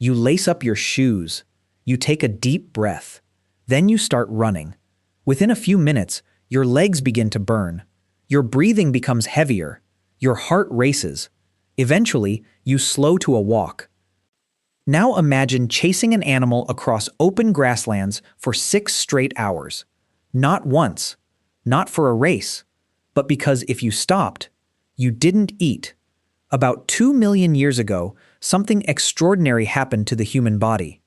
You lace up your shoes. You take a deep breath. Then you start running. Within a few minutes, your legs begin to burn. Your breathing becomes heavier. Your heart races. Eventually, you slow to a walk. Now imagine chasing an animal across open grasslands for 6 straight hours. Not once, not for a race, but because if you stopped, you didn't eat. About 2 million years ago, something extraordinary happened to the human body.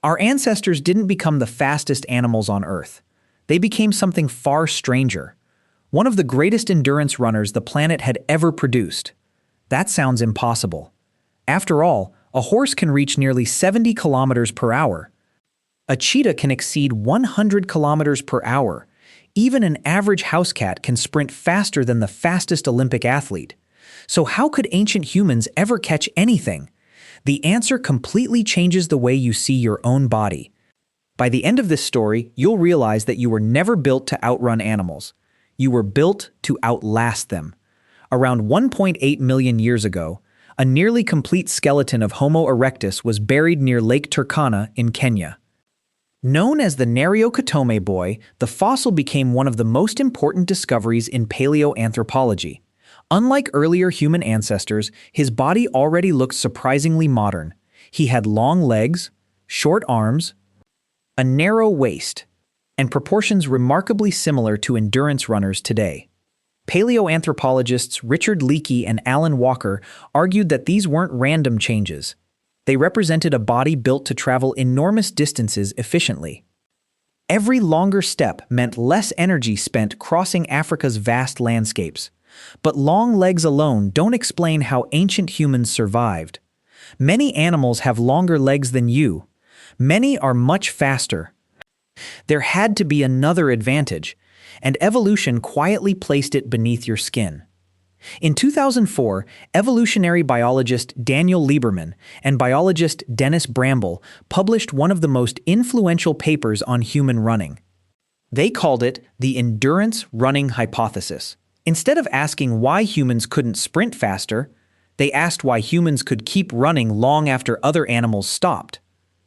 Our ancestors didn't become the fastest animals on Earth. They became something far stranger. One of the greatest endurance runners the planet had ever produced. That sounds impossible. After all, a horse can reach nearly 70 kilometers per hour. A cheetah can exceed 100 kilometers per hour. Even an average house cat can sprint faster than the fastest Olympic athlete. So how could ancient humans ever catch anything? The answer completely changes the way you see your own body. By the end of this story, you'll realize that you were never built to outrun animals. You were built to outlast them. Around 1.8 million years ago, a nearly complete skeleton of Homo erectus was buried near Lake Turkana in Kenya. Known as the Nariokotome boy, the fossil became one of the most important discoveries in paleoanthropology. Unlike earlier human ancestors, his body already looked surprisingly modern. He had long legs, short arms, a narrow waist, and proportions remarkably similar to endurance runners today. Paleoanthropologists Richard Leakey and Alan Walker argued that these weren't random changes. They represented a body built to travel enormous distances efficiently. Every longer step meant less energy spent crossing Africa's vast landscapes. But long legs alone don't explain how ancient humans survived. Many animals have longer legs than you. Many are much faster. There had to be another advantage, and evolution quietly placed it beneath your skin. In 2004, evolutionary biologist Daniel Lieberman and biologist Dennis Bramble published one of the most influential papers on human running. They called it the endurance running hypothesis. Instead of asking why humans couldn't sprint faster, they asked why humans could keep running long after other animals stopped.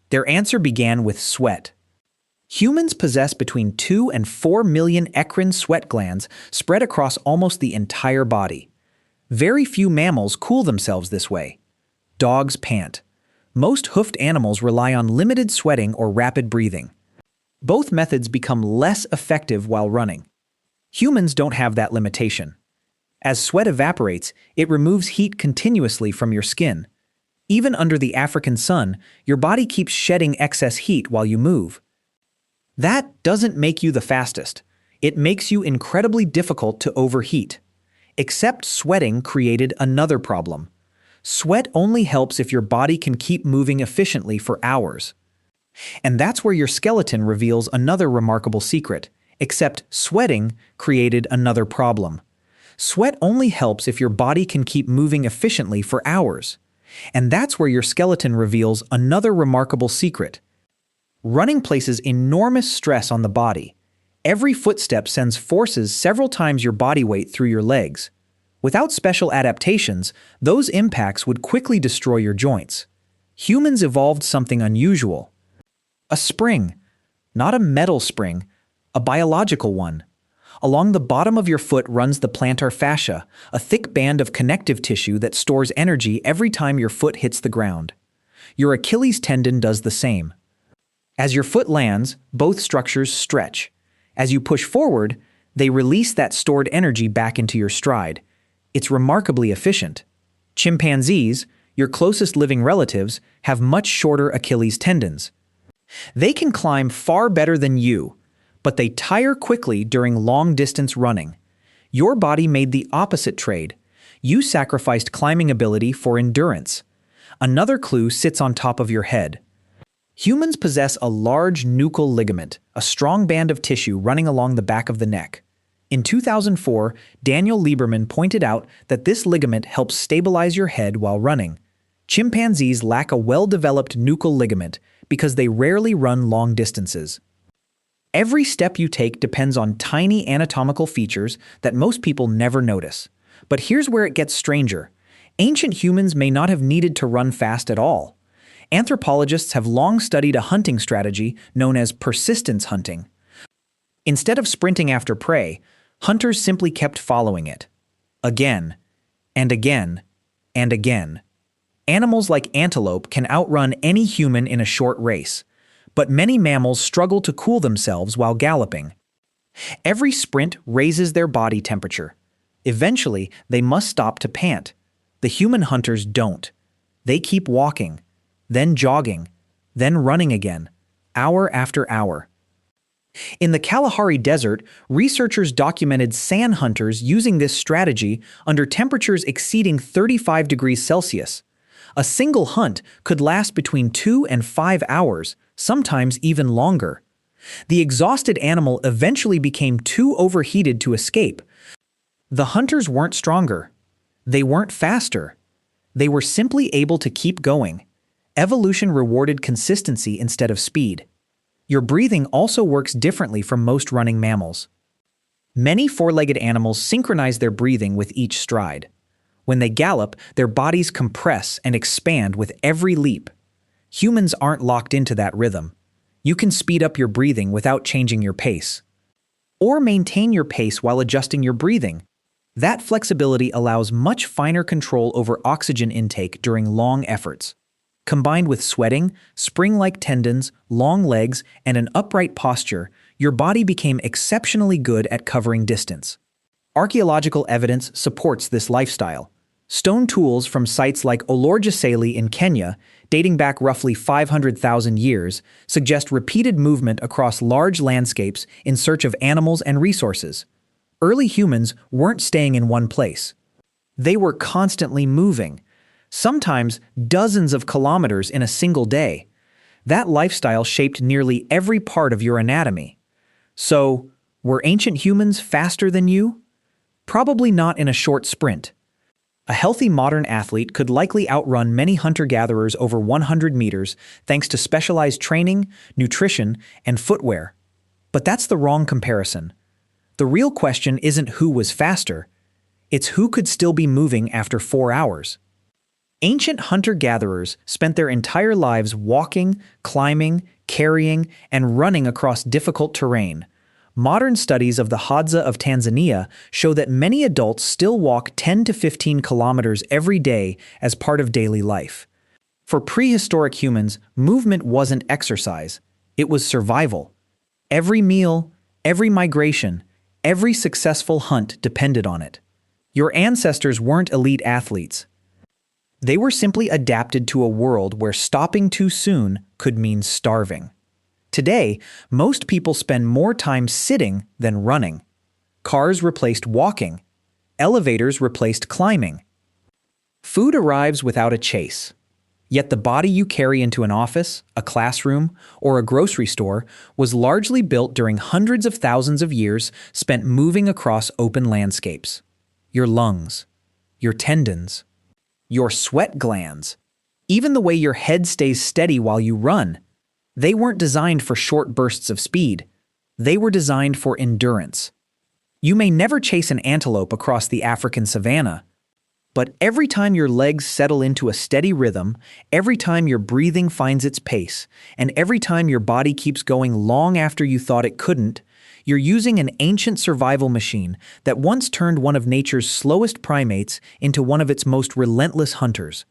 Their answer began with sweat. Humans possess between 2 and 4 million eccrine sweat glands spread across almost the entire body. Very few mammals cool themselves this way. Dogs pant. Most hoofed animals rely on limited sweating or rapid breathing. Both methods become less effective while running. Humans don't have that limitation. As sweat evaporates, it removes heat continuously from your skin. Even under the African sun, your body keeps shedding excess heat while you move. That doesn't make you the fastest. It makes you incredibly difficult to overheat. Except sweating created another problem. Sweat only helps if your body can keep moving efficiently for hours. And that's where your skeleton reveals another remarkable secret. Except sweating created another problem. Sweat only helps if your body can keep moving efficiently for hours. And that's where your skeleton reveals another remarkable secret. Running places enormous stress on the body. Every footstep sends forces several times your body weight through your legs. Without special adaptations, those impacts would quickly destroy your joints. Humans evolved something unusual. A spring. Not a metal spring, a biological one. Along the bottom of your foot runs the plantar fascia, a thick band of connective tissue that stores energy every time your foot hits the ground. Your Achilles tendon does the same. As your foot lands, both structures stretch. As you push forward, they release that stored energy back into your stride. It's remarkably efficient. Chimpanzees, your closest living relatives, have much shorter Achilles tendons. They can climb far better than you, but they tire quickly during long-distance running. Your body made the opposite trade. You sacrificed climbing ability for endurance. Another clue sits on top of your head. Humans possess a large nuchal ligament, a strong band of tissue running along the back of the neck. In 2004, Daniel Lieberman pointed out that this ligament helps stabilize your head while running. Chimpanzees lack a well-developed nuchal ligament because they rarely run long distances. Every step you take depends on tiny anatomical features that most people never notice. But here's where it gets stranger. Ancient humans may not have needed to run fast at all. Anthropologists have long studied a hunting strategy known as persistence hunting. Instead of sprinting after prey, hunters simply kept following it. Again, and again, and again. Animals like antelope can outrun any human in a short race, but many mammals struggle to cool themselves while galloping. Every sprint raises their body temperature. Eventually, they must stop to pant. The human hunters don't. They keep walking, then jogging, then running again, hour after hour. In the Kalahari Desert, researchers documented sand hunters using this strategy under temperatures exceeding 35 degrees Celsius. A single hunt could last between 2 and 5 hours, sometimes even longer. The exhausted animal eventually became too overheated to escape. The hunters weren't stronger. They weren't faster. They were simply able to keep going. Evolution rewarded consistency instead of speed. Your breathing also works differently from most running mammals. Many four-legged animals synchronize their breathing with each stride. When they gallop, their bodies compress and expand with every leap. Humans aren't locked into that rhythm. You can speed up your breathing without changing your pace. Or maintain your pace while adjusting your breathing. That flexibility allows much finer control over oxygen intake during long efforts. Combined with sweating, spring-like tendons, long legs, and an upright posture, your body became exceptionally good at covering distance. Archaeological evidence supports this lifestyle. Stone tools from sites like Olorgesailie in Kenya, dating back roughly 500,000 years, suggest repeated movement across large landscapes in search of animals and resources. Early humans weren't staying in one place. They were constantly moving, sometimes dozens of kilometers in a single day. That lifestyle shaped nearly every part of your anatomy. So, were ancient humans faster than you? Probably not in a short sprint. A healthy modern athlete could likely outrun many hunter-gatherers over 100 meters thanks to specialized training, nutrition, and footwear. But that's the wrong comparison. The real question isn't who was faster, it's who could still be moving after 4 hours. Ancient hunter-gatherers spent their entire lives walking, climbing, carrying, and running across difficult terrain. Modern studies of the Hadza of Tanzania show that many adults still walk 10 to 15 kilometers every day as part of daily life. For prehistoric humans, movement wasn't exercise, it was survival. Every meal, every migration, every successful hunt depended on it. Your ancestors weren't elite athletes. They were simply adapted to a world where stopping too soon could mean starving. Today, most people spend more time sitting than running. Cars replaced walking. Elevators replaced climbing. Food arrives without a chase. Yet the body you carry into an office, a classroom, or a grocery store was largely built during hundreds of thousands of years spent moving across open landscapes. Your lungs, your tendons, your sweat glands, even the way your head stays steady while you run. They weren't designed for short bursts of speed. They were designed for endurance. You may never chase an antelope across the African savanna, but every time your legs settle into a steady rhythm, every time your breathing finds its pace, and every time your body keeps going long after you thought it couldn't, you're using an ancient survival machine that once turned one of nature's slowest primates into one of its most relentless hunters.